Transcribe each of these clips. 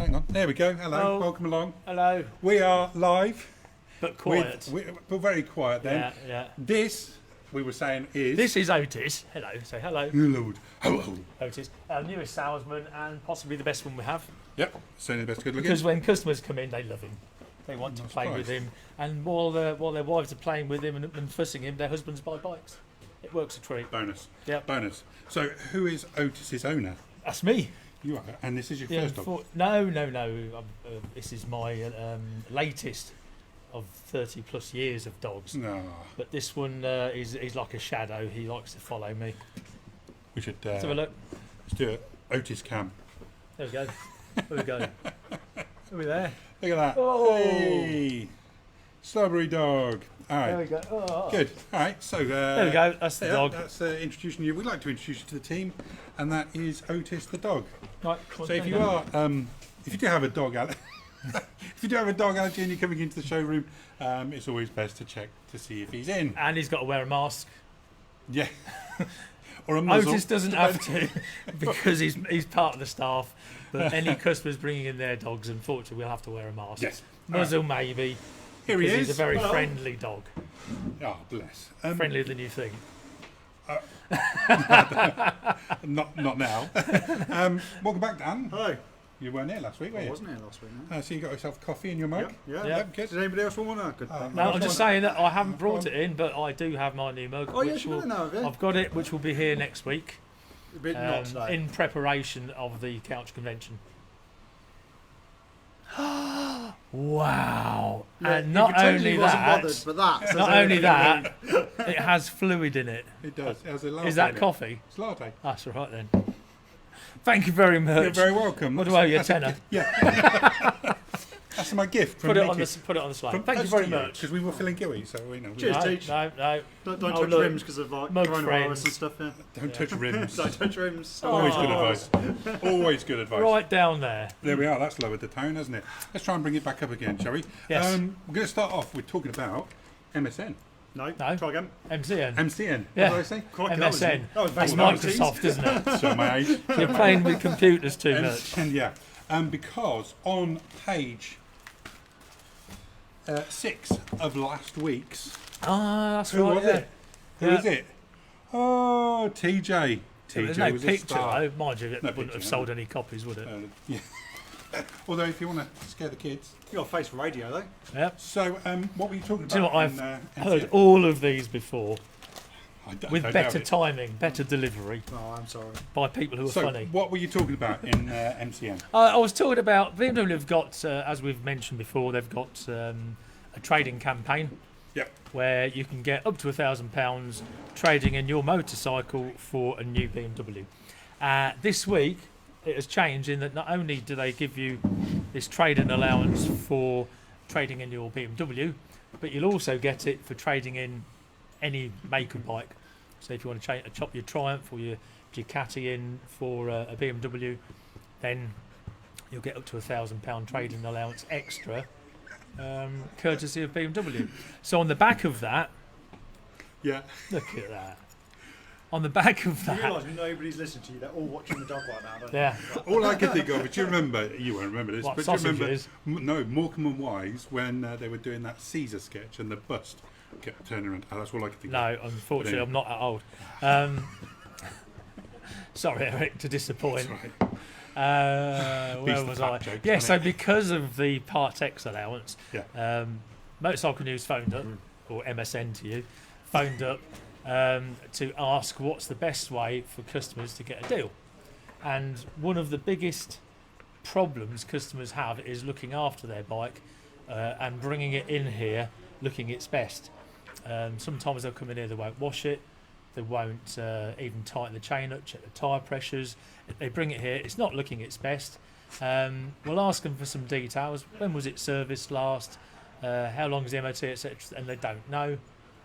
hang on. There we go. Hello, Oh. welcome along. Hello. We are live. But quiet. We're very quiet then. Yeah. This, we were saying, is... This is Otis. Hello. Say hello. Hello. Otis, our newest salesman and possibly the best one we have. Yep, certainly the best good looking. Because when customers come in, they love him. They want to play with him. And while their wives are playing with him and fussing him, their husbands buy bikes. It works a treat. Bonus. Yep. Bonus. So, who is Otis's owner? That's me. You are, and this is your first dog? No. This is my latest of 30 plus years of dogs. No. But this one is like a shadow. He likes to follow me. We should... Let's have a look. Let's do it. Otis cam. There we go. There we go. Are we there? Look at that. Oh. Hey. Strawberry dog. All right. There we go. Oh. Good. All right. So There we go. That's the dog. That's introducing you. We'd like to introduce you to the team, and that is Otis the dog. Right. So if you are, if you do have a dog allergy, and you're coming into the showroom, it's always best to check to see if he's in. And he's got to wear a mask. Yeah. Or a muzzle. Otis doesn't have to because he's part of the staff. But any customers bringing in their dogs, unfortunately, will have to wear a mask. Yes. Muzzle maybe. Here he is. He's a very Hello. friendly dog. Oh, bless. Friendlier than you think. Not now. Welcome back, Dan. Hello. You weren't here last week, were I you? wasn't here last week, no. So you got yourself coffee in your mug? Yeah. Yep. Good. Does anybody else want one? Good. No, I'm just saying that I haven't brought it in, but I do have my new mug. Oh, yes, you might know of it. I've got it, which will be here next week. But not today. In preparation of the couch convention. Wow! Yeah, And he not pretended he only wasn't that, bothered, but that says not only everything. that, it has fluid in it. It does. It has a latte Is that in it. coffee? It's latte. That's all right then. Thank you very much. You're very welcome. What do I owe you, a tenner? Yeah. That's my gift. Put it on the slide. Thank you very much. Because we were feeling gooey, so we know. Cheers. No, Teach. no. Don't Oh, touch look. rims because of like Mug coronavirus friends. and stuff. Yeah. Don't touch rims. Don't touch rims. Always good Oh. advice. Always good advice. Right down there. There we are. That's lowered the tone, hasn't it? Let's try and bring it back up again, shall we? Yes. We're going to start off with talking about MSN. No. No. Try again. MCN. MCN. Yeah. What did I say? Crikey, that was- MSN. that was That's back in the 90s. Microsoft, isn't it? Show my age. You're playing with computers too much. MSN, yeah. Because on page 6 of last week's, Ah, that's who right. was yeah. it? Who Yeah. was it? Oh, TJ. There's TJ no was a picture, star. though. Mind you, it No wouldn't picture, have sold any copies, would it? Yeah. Although, if you want to scare the kids. You got a face for radio though. Yep. So, what were you talking about? Do you know what? I've in, heard MCN? all of these before with I better doubt it. timing, better delivery Oh, I'm sorry. by people who are So, funny. what were you talking about in MCN? I was talking about BMW have got, as we've mentioned before, they've got a trading campaign Yep. where you can get up to £1,000 trading in your motorcycle for a new BMW. This week it has changed in that not only do they give you this trade-in allowance for trading in your BMW, but you'll also get it for trading in any make and bike. So if you want to chop your Triumph or your Ducati in for a BMW, then you'll get up to £1,000 trading allowance extra, courtesy of BMW. So on the back of that, Yeah. look at that. On the back of You that, realise nobody's listening to you. They're all watching the dog right now, don't they? yeah. All I can think of, but you won't remember this, What, but you remember, sausages? no, Morecambe and Wise, when they were doing that Caesar sketch and the bust kept turning around. Oh, that's all I can think of. No, unfortunately, I'm not that old. Sorry, Eric, to disappoint. That's right. Where the was fat I? joke, Yeah, isn't so it? because of the Part X allowance, Yeah. Motorcycle News phoned up, or MSN to you, phoned up to ask what's the best way for customers to get a deal. And one of the biggest problems customers have is looking after their bike and bringing it in here looking its best. Sometimes they'll come in here, they won't wash it, they won't even tighten the chain up, check the tyre pressures. They bring it here, it's not looking its best. We'll ask them for some details. When was it serviced last? How long is the MOT, etc. And they don't know.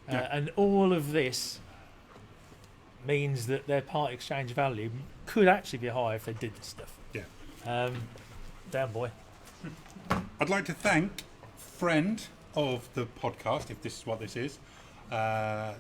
And all of this means that their part exchange value could actually be higher if they did this stuff. Yeah. Down, boy. I'd like to thank friend of the podcast, if this is what this is,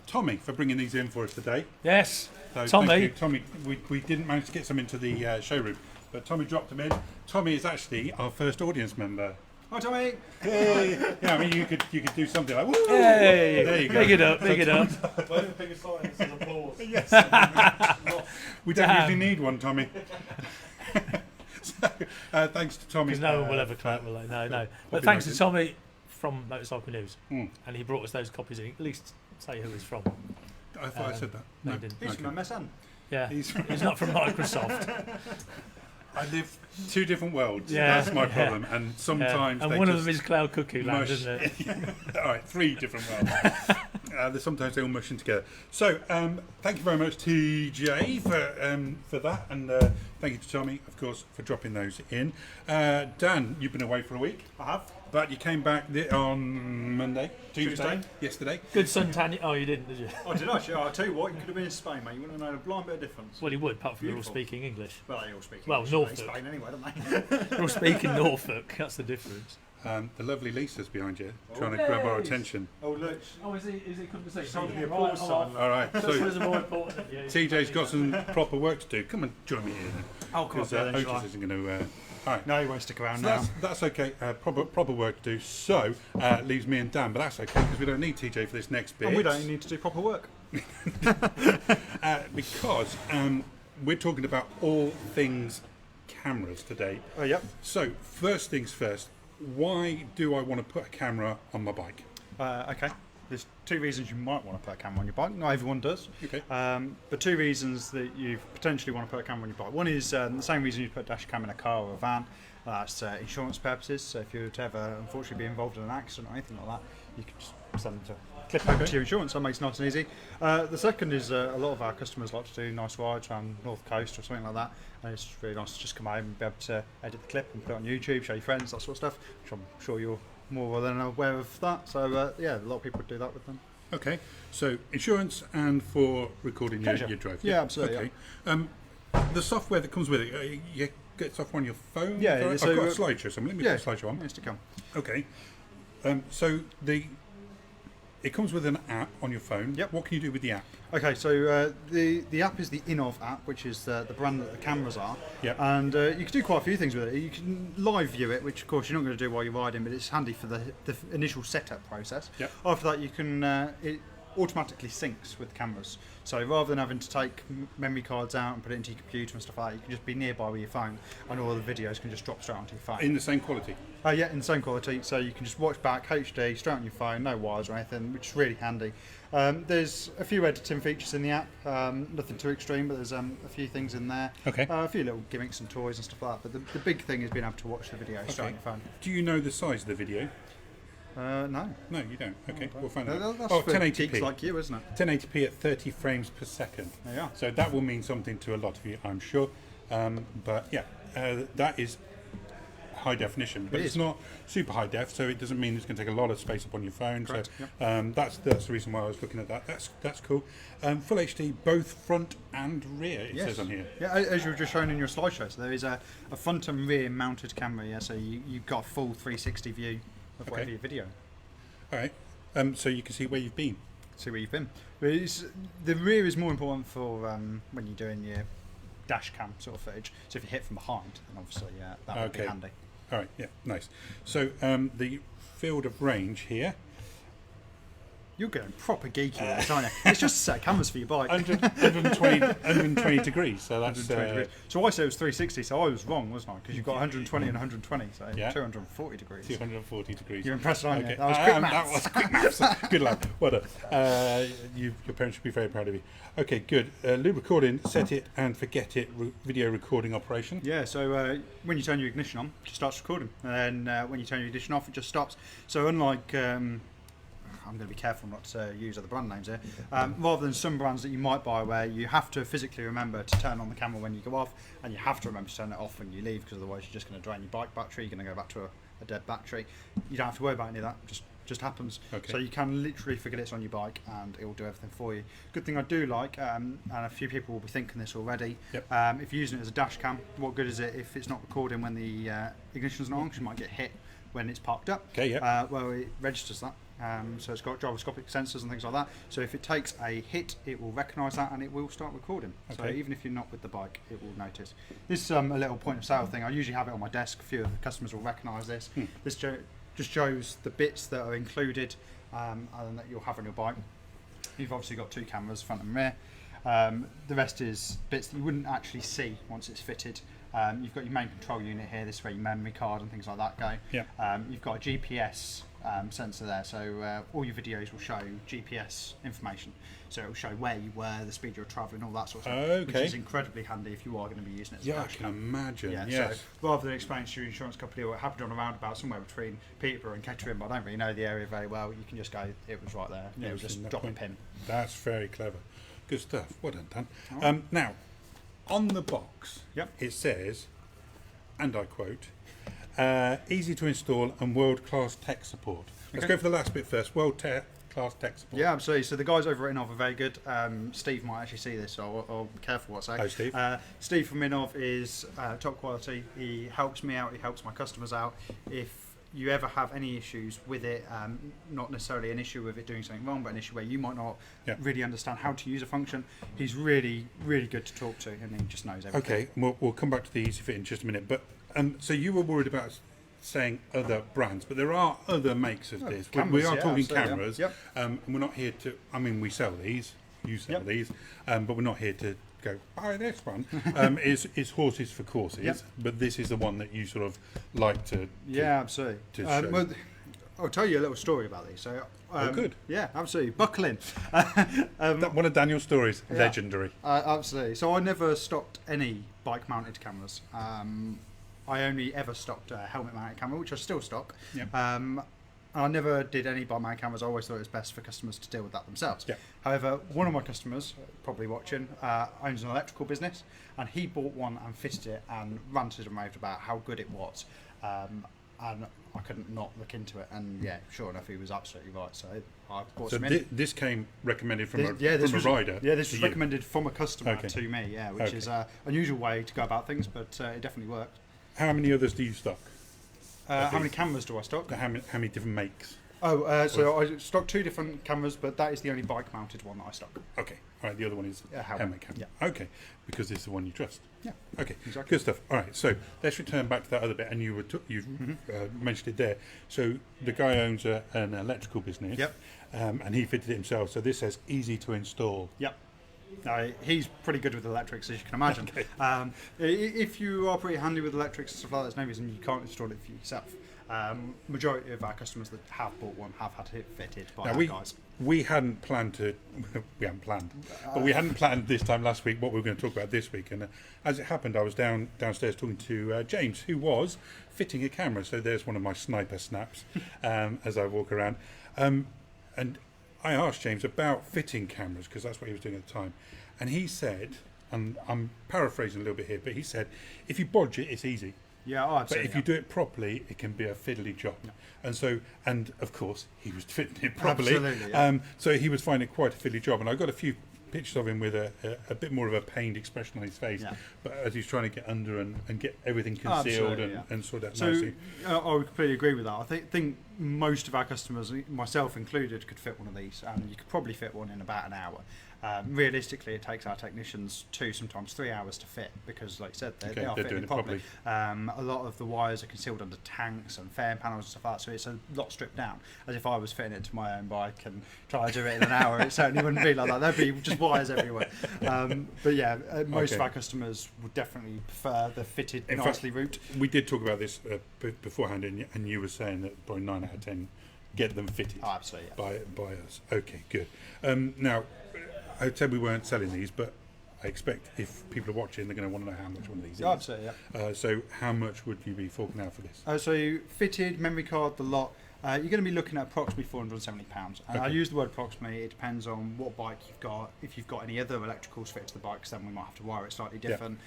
Tommy, for bringing these in for us today. Yes, So Tommy. thank you, Tommy. We didn't manage to get some into the showroom, but Tommy dropped them in. Tommy is actually our first audience member. Hi, Tommy. Hey. Yeah, I mean, you could do something like, woo! Hey, There you go. big it up, big it up. Why don't we pick a sign that says applause? Yes. We don't Damn. usually need one, Tommy. So, thanks to Tommy. Because no one will ever clap, will they? No. But Copy thanks to noted. Tommy from Motorcycle News, Mm. and he brought us those copies. At least say who he's from. I thought I said that. No, you didn't. He's Okay. from MSN. Yeah, He's- he's not from Microsoft. I live two different worlds. Yeah, That's my yeah. problem. And sometimes and they one just of them is Cloud Cuckoo Land, mush. isn't it? All right, three different worlds. Sometimes they all mush in together. So, thank you very much, TJ, for that, and thank you to Tommy, of course, for dropping those in. Dan, you've been away for a week, I have. but you came back on Monday, Tuesday. yesterday. Good suntan. Oh, you didn't, did you? Oh, did I? I'll tell you what, you could have been in Spain, mate. You wouldn't have known a blind bit of difference. Well, he would, apart from they're all Beautiful. speaking English. Well, they all speak Well, English Norfolk. in Spain anyway, don't they? They're all speaking Norfolk. That's the difference. The lovely Lisa's behind you, Oh, trying to grab our yes. attention. Oh, look. Oh, is he come to say Told me a pause sign. All right, so more important. Yeah, TJ's got some proper work to do. Come and join me here then, Oh, come on, because then, shall I? Otis isn't going to. All right. No, he won't stick around So now. that's okay. Proper work to do. So leaves me and Dan, but that's okay because we don't need TJ for this next bit. And we don't need to do proper work. Because we're talking about all things cameras today. Oh, yep. So first things first. Why do I want to put a camera on my bike? Okay. There's two reasons you might want to put a camera on your bike. Not everyone does. Okay. But two reasons that you potentially want to put a camera on your bike. One is the same reason you put a dash cam in a car or a van. That's insurance purposes. So if you were to ever unfortunately be involved in an accident or anything like that, you can just send them to clip over to your insurance. That makes it nice and easy. The second is a lot of our customers like to do nice rides around North Coast or something like that. And it's really nice to just come home and be able to edit the clip and put it on YouTube, show your friends, that sort of stuff, which I'm sure you're more than aware of that. So yeah, a lot of people do that with them. Okay. So insurance and for recording your Pleasure. drive. Yeah, absolutely, Okay. The software that comes with it, you get stuff on your phone. Yeah, Is that right? so, I've got a slideshow. So let me yeah, put a slideshow on. Nice to come. Okay. So it comes with an app on your phone. Yep. What can you do with the app? Okay, so the app is the Innov app, which is the brand that the cameras are. Yep. And you can do quite a few things with it. You can live view it, which of course you're not going to do while you're riding, but it's handy for the initial setup process. Yep. After that, you can it automatically syncs with cameras. So rather than having to take memory cards out and put it into your computer and stuff like that, you can just be nearby with your phone, and all the videos can just drop straight onto your phone. In the same quality. Yeah, in the same quality, so you can just watch back HD straight on your phone, no wires or anything, which is really handy. There's a few editing features in the app, nothing too extreme, but there's a few things in there. Okay. A few little gimmicks and toys and stuff like that, but the big thing is being able to watch the video straight on your phone. Do you know the size of the video? No. No, you don't. Okay, we'll find That's out. for 1080p. geeks like you, isn't it? 1080p at 30 frames per second. There you are. So that will mean something to a lot of you, I'm sure. But yeah, that is high definition, but It it's is. not super high def, so it doesn't mean it's going to take a lot of space up on your phone. Correct, So that's the reason why I was looking at that. That's cool. Full HD, both front and rear. It says on here. Yeah, as you were just showing in your slideshow, so there is a front and rear mounted camera. Yeah, so you've got a full 360 view of whatever your video. All right. So you can see where you've been. See where you've been. But the rear is more important for when you're doing your dash cam sort of footage. So if you hit from behind, then obviously that would be handy. All right. Yeah. Nice. So the field of range here. You're going proper geeky with this, aren't you? It's just a set of cameras for your bike. 120 degrees. So that's 120 degrees. So I said it was 360, so I was wrong, wasn't I? Because you've got 120 and 120, so Yeah. 240 degrees. 240 degrees. You're impressed, aren't you? Okay. That was quick maths. That was quick maths. Good lad. Well done. Your parents should be very proud of you. Okay, good. Loop recording, set it and forget it. Video recording operation. Yeah, so when you turn your ignition on, it just starts recording. And then when you turn your ignition off, it just stops. So unlike... I'm going to be careful not to use other brand names here. Rather than some brands that you might buy where you have to physically remember to turn on the camera when you go off, and you have to remember to turn it off when you leave, because otherwise you're just going to drain your bike battery, you're going to go back to a dead battery. You don't have to worry about any of that, just happens. Okay. So you can literally forget it's on your bike and it will do everything for you. Good thing I do like, and a few people will be thinking this already, Yep. if you're using it as a dash cam, what good is it if it's not recording when the ignition's not on, because you might get hit when it's parked up. Okay, yeah. Well, it registers that. So it's got gyroscopic sensors and things like that. So if it takes a hit, it will recognise that and it will start recording. So Okay. even if you're not with the bike, it will notice. This is a little point of sale thing. I usually have it on my desk. A few of the customers will recognise this. This just shows the bits that are included and that you'll have on your bike. You've obviously got 2 cameras, front and rear. The rest is bits that you wouldn't actually see once it's fitted. You've got your main control unit here. This is where your memory card and things like that go. Yeah. You've got a GPS sensor there, so all your videos will show GPS information. So it will show where you were, the speed you're travelling, all that sort of stuff. Which Okay. is incredibly handy if you are going to be using it as a Yeah, I dash can cam. imagine. Yeah, Yes. so rather than explain to your insurance company what happened on a roundabout somewhere between Peterborough and Kettering, but I don't really know the area very well, you can just go, it was right there. Yeah, It it was was in just that drop a point. pin. That's very clever. Good stuff. Well done. Alright. Now, on the box, Yep. it says, and I quote, easy to install and world-class tech support. Let's Okay. go for the last bit first. World-class tech support. Yeah, absolutely. So the guys over at Innov are very good. Steve might actually see this, so I'll be careful what I say. Hi, Steve. Steve from Innov is top quality. He helps me out. He helps my customers out. If you ever have any issues with it, not necessarily an issue with it doing something wrong, but an issue where you might not Yeah. really understand how to use a function, he's really, really good to talk to, and he just knows everything. Okay, we'll come back to the Easy Fit in just a minute. But so you were worried about saying other brands, but there are other makes of this. We cameras, are yeah, talking absolutely, cameras, yep. And we're not here to. I mean, we sell these, you sell Yep. these, but we're not here to go buy this one. Is horses for courses, Yep. but this is the one that you sort of like to. Yeah, absolutely. to show. Well, I'll tell you a little story about these. So, good. Yeah, absolutely. Buckle in. One of Daniel's stories, Yeah. legendary. Absolutely. So I never stocked any bike-mounted cameras. I only ever stocked a helmet-mounted camera, which I still stock. Yep. I never did any bike-mounted cameras. I always thought it was best for customers to deal with that themselves. Yep. However, one of my customers, probably watching, owns an electrical business, and he bought one and fitted it and ranted and raved about how good it was. And I couldn't not look into it, and yeah, sure enough, he was absolutely right. So I bought So some in. this came recommended from This a was rider. Yeah, this to was you. recommended from a customer Okay. to me. Yeah, which Okay. is an unusual way to go about things, but it definitely worked. How many others do you stock? How many cameras do I stock? How many different makes? So I stock 2 different cameras, but that is the only bike-mounted one that I stock. Okay, all right. The other one is helmet camera. Yeah. Okay, because this is the one you trust. Yeah. Okay, Exactly. good stuff. All right, so let's return back to that other bit, and you mentioned it there. So the guy owns an electrical business. Yep. And he fitted it himself. So this says easy to install. Yep. He's pretty good with electrics, as you can imagine. If you are pretty handy with electrics and stuff like that, there's no reason you can't install it for yourself. Majority of our customers that have bought one have had it fitted by Now our guys. we hadn't planned to. We hadn't planned, but we hadn't planned this time last week what we were going to talk about this week. And as it happened, I was downstairs talking to James, who was fitting a camera. So there's one of my sniper snaps as I walk around. And I asked James about fitting cameras because that's what he was doing at the time, and he said, and I'm paraphrasing a little bit here, but he said, if you bodge it, it's easy. Yeah, But absolutely. if you do it properly, it can be a fiddly job. Yeah. And of course, he was fitting it properly. Absolutely, yeah. So he was finding it quite a fiddly job. And I got a few pictures of him with a bit more of a pained expression on his face. Yeah. But as he's trying to get under and get everything concealed Absolutely, yeah. and sort out So nicely. I would completely agree with that. I think most of our customers, myself included, could fit one of these, and you could probably fit one in about an hour. Realistically, it takes our technicians 2, sometimes 3 hours to fit because, like I said, they are they're fitting doing it it properly. A lot of the wires are concealed under tanks and fairing panels and stuff like that, so it's a lot stripped down. As if I was fitting it to my own bike and trying to do it in an hour, it certainly wouldn't be like that. There'd be just wires everywhere. But yeah, most of Okay. our customers would definitely prefer the fitted In fact, nicely route. We did talk about this beforehand, and you were saying that probably 9 out of 10 get them fitted Oh, absolutely. Yeah. by us. Okay, good. Now, I said we weren't selling these, but I expect if people are watching, they're going to want to know how much one of these Oh, is. absolutely. Yeah. So how much would you be forking out for this? So fitted, memory card, the lot. You're going to be looking at approximately £470. And I Okay. use the word approximately. It depends on what bike you've got. If you've got any other electricals fitted to the bikes, then we might have to wire it slightly Yeah. different.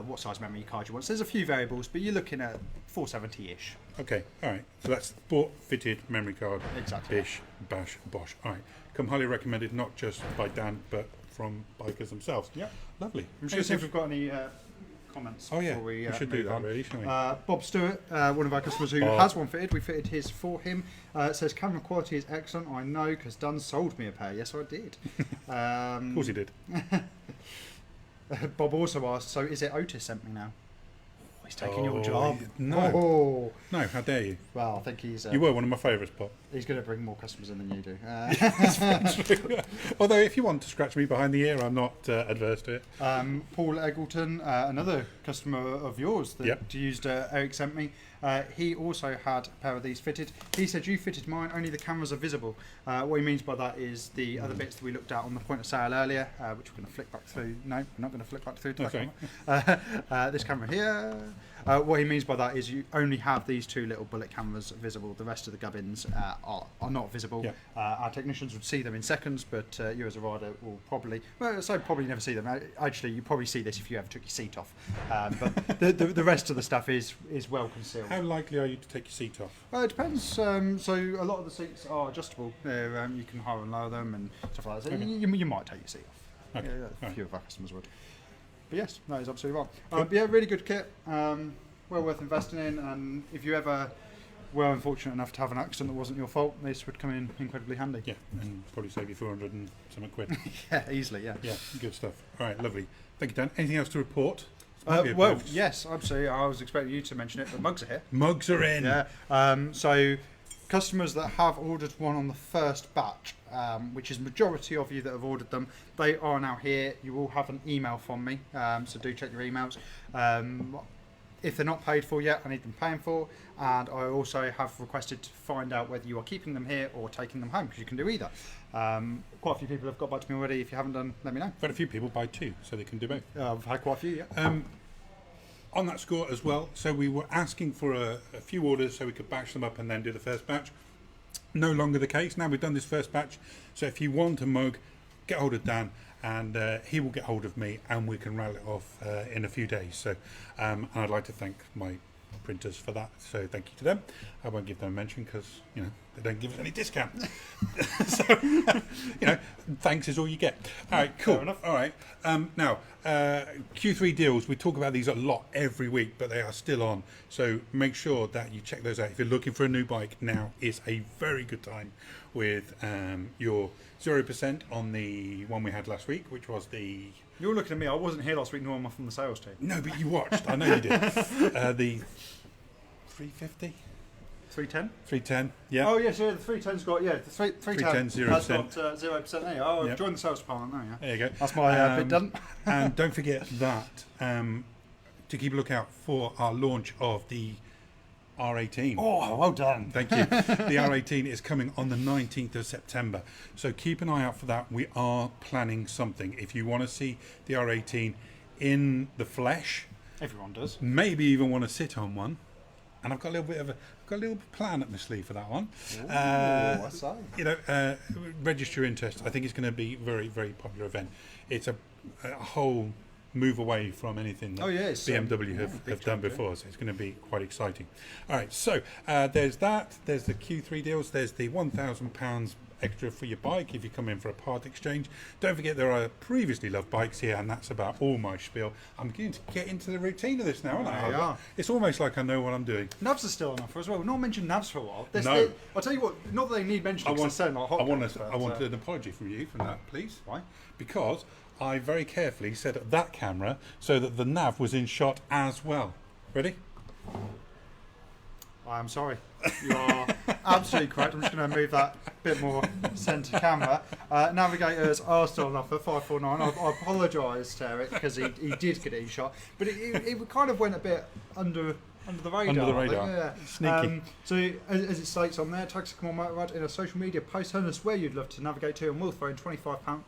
What size memory card you want. So there's a few variables, but you're looking at 470-ish. Okay, all right. So that's sport fitted memory card. Exactly. Bish, bash, bosh. All right. Come highly recommended, not just by Dan, but from bikers themselves. Yep. Lovely. I'm just going to see if we've got any comments. Oh yeah, before we we should do move that on. really, shouldn't we? Bob Stewart, one of our customers who Bob. has one fitted, we fitted his for him. Says camera quality is excellent. I know because Dunn sold me a pair. Yes, I did. Of course he did. Bob also asked, so is it Otis sent me now? He's taking your job. No. Oh. No, how dare you? Well, I think he's You were one of my favourites, Bob. he's going to bring more customers in than you do. Although, if you want to scratch me behind the ear, I'm not adverse to it. Paul Eggleton, another customer of yours that Yep. used 𝗟𝗃𝗃𝗃𝗃, he also had a pair of these fitted. He said, you fitted mine, only the cameras are visible. What he means by that is the other bits that we looked at on the point of sale earlier, which we're going to flick back through. No, we're not going to flick back through to that Okay. camera. This camera here. What he means by that is you only have these two little bullet cameras visible. The rest of the gubbins are not visible. Yeah. Our technicians would see them in seconds, but you as a rider will probably, well, so probably never see them. Actually, you probably see this if you ever took your seat off. But the rest of the stuff is well concealed. How likely are you to take your seat off? It depends. So a lot of the seats are adjustable. You can higher and lower them and stuff like that. So Okay. you might take your seat off. Okay. Yeah, a Right. few of our customers would. But yes, that is absolutely right. But yeah, really good kit. Well worth investing in. And if you ever were unfortunate enough to have an accident that wasn't your fault, this would come in incredibly handy. Yeah, and probably save you 400 and something quid. Yeah, easily. Yeah. Yeah, good stuff. All right, lovely. Thank you, Dan. Anything else to report? This might be a Well, post. yes, absolutely. I was expecting you to mention it, but mugs are here. Mugs are in. Yeah. So customers that have ordered one on the first batch, which is majority of you that have ordered them, they are now here. You will have an email from me, so do check your emails. If they're not paid for yet, I need them paying for, and I also have requested to find out whether you are keeping them here or taking them home, because you can do either. Quite a few people have got back to me already. If you haven't done, let me know. I've had a few people buy two, so they can do both. I've had quite a few, yeah. On that score as well, so we were asking for a few orders so we could batch them up and then do the first batch. No longer the case. Now we've done this first batch, so if you want a mug, get hold of Dan, and he will get hold of me, and we can rattle it off in a few days. So, and I'd like to thank my printers for that. So thank you to them. I won't give them a mention because they don't give us any discount. So thanks is all you get. All right, cool. Fair enough. All right. Now Q3 deals. We talk about these a lot every week, but they are still on. So make sure that you check those out. If you're looking for a new bike, now is a very good time with your 0% on the one we had last week, which was the. You're looking at me. I wasn't here last week, nor am I from the sales team. No, but you watched. I know you did. The 350, 310. 310. Yeah. Oh yes, yeah. The 310's got the 310 310, has got 0% there. Oh, I've Yep. joined the sales department now. Yeah. There you go. That's my bit done. And don't forget that to keep a lookout for our launch of the R18. Oh, well done. Thank you. The R18 is coming on the 19th of September. So keep an eye out for that. We are planning something. If you want to see the R18 in the flesh, Everyone does. maybe even want to sit on one, and I've got a little plan up my sleeve for that one. I say. Register your interest. I think it's going to be a very, very popular event. It's a whole move away from anything that BMW have done before, so it's going to be quite exciting. All right, so there's that. There's the Q3 deals. There's the £1,000 extra for your bike if you come in for a part exchange. Don't forget there are previously loved bikes here, and that's about all my spiel. I'm going to get into the routine of this now, aren't I? You are. It's almost like I know what I'm doing. Navs are still on offer as well. We've not mentioned Navs for a while. No. I'll tell you what, not that they need mentioning, because they're selling like hotcakes. I want an apology from you for that, please. Why? Because I very carefully set up that camera so that the nav was in shot as well. Ready? I'm sorry. You are absolutely correct. I'm just going to move that bit more centre camera. Navigators are still on offer, 549. I apologise to Eric because he did get it in shot, but it kind of went a bit under the radar. Under the I think, radar. yeah. Sneaky. So as it states on there, tag Sycamore Motorrad in a social media post, telling us where you'd love to navigate to, and we'll throw in £25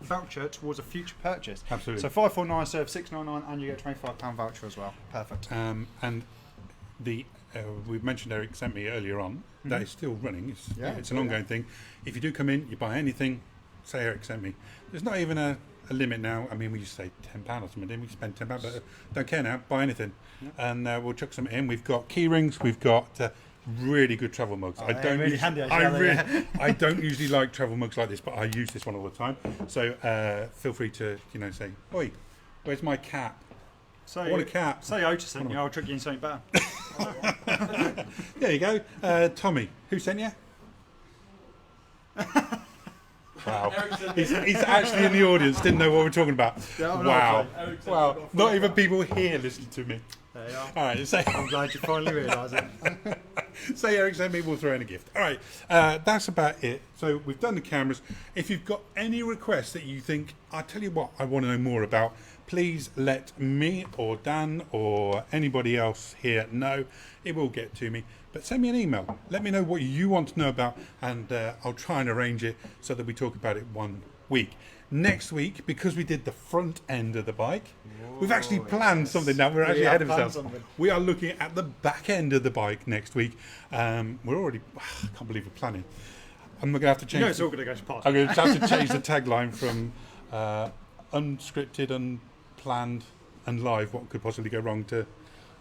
voucher towards a future purchase. Absolutely. So 549 serve 699, and you get a £25 voucher as well. Perfect. And the we've mentioned Eric sent me earlier on. That is still running. It's an ongoing thing. If you do come in, you buy anything, say Eric sent me. There's not even a limit now. I mean, we used to say £10 or something, didn't we? Spend £10, but don't care now. Buy anything, and we'll chuck some in. We've got key rings. We've got really good travel mugs. I don't really handy, actually, I don't usually like travel mugs like this, but I use this one all the time. So feel free to say, "Oi, where's my cap?" Say, I want a cat. Say Otis sent you, I'll trick you in something better. There you go. Tommy, who sent you? Wow. He's actually in the audience, didn't know what we're talking about. Yeah, Wow. Wow. Not even people here listen to me. There you are. All right, say, I'm glad you finally realised it. say Eric sent me, we'll throw in a gift. All right, that's about it. So we've done the cameras. If you've got any requests that you think, I'll tell you what I want to know more about, please let me or Dan or anybody else here know. It will get to me. But send me an email. Let me know what you want to know about, and I'll try and arrange it so that we talk about it one week. Next week, because we did the front end of the bike, we've actually planned something now. We're actually ahead of ourselves. We are looking at the back end of the bike next week. We're already, I can't believe we're planning. I'm going to have to change. You know it's all going to go to pot. I'm going to have to change the tagline from unscripted, unplanned, and live. What could possibly go wrong to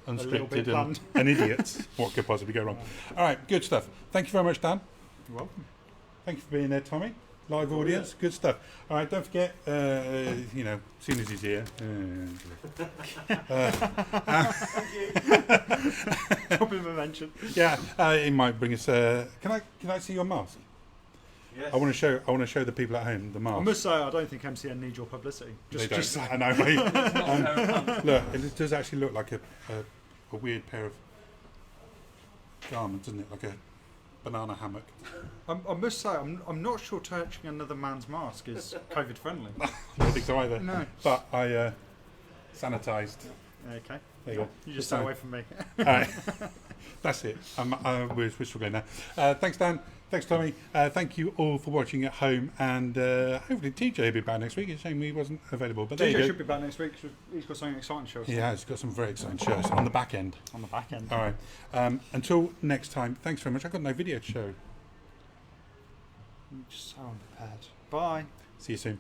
unscripted and idiots? What could possibly go wrong? All right, good stuff. Thank you very much, Dan. You're welcome. Thank you for being there, Tommy. Live audience, good stuff. All right, don't forget, as soon as he's here. Drop him a mention. Yeah, he might bring us. Can I see your mask? Yes. I want to show the people at home the mask. I must say, I don't think MCN needs your publicity. They Just don't. saying. I know. Look, it does actually look like a weird pair of garments, doesn't it? Like a banana hammock. I must say, I'm not sure touching another man's mask is COVID friendly. I don't think so either. No. But I sanitised. Okay. There you go. You just stay away from me. All right. That's it. We're struggling now. Thanks, Dan. Thanks, Tommy. Thank you all for watching at home. And hopefully TJ will be back next week. It's a shame he wasn't available. But there you TJ go. should be back next week. He's got something exciting to show us. He has got some very exciting shows on the back end. On the back end. All right. Until next time, thanks very much. I've got no video to show. I'm just so unprepared. Bye. See you soon.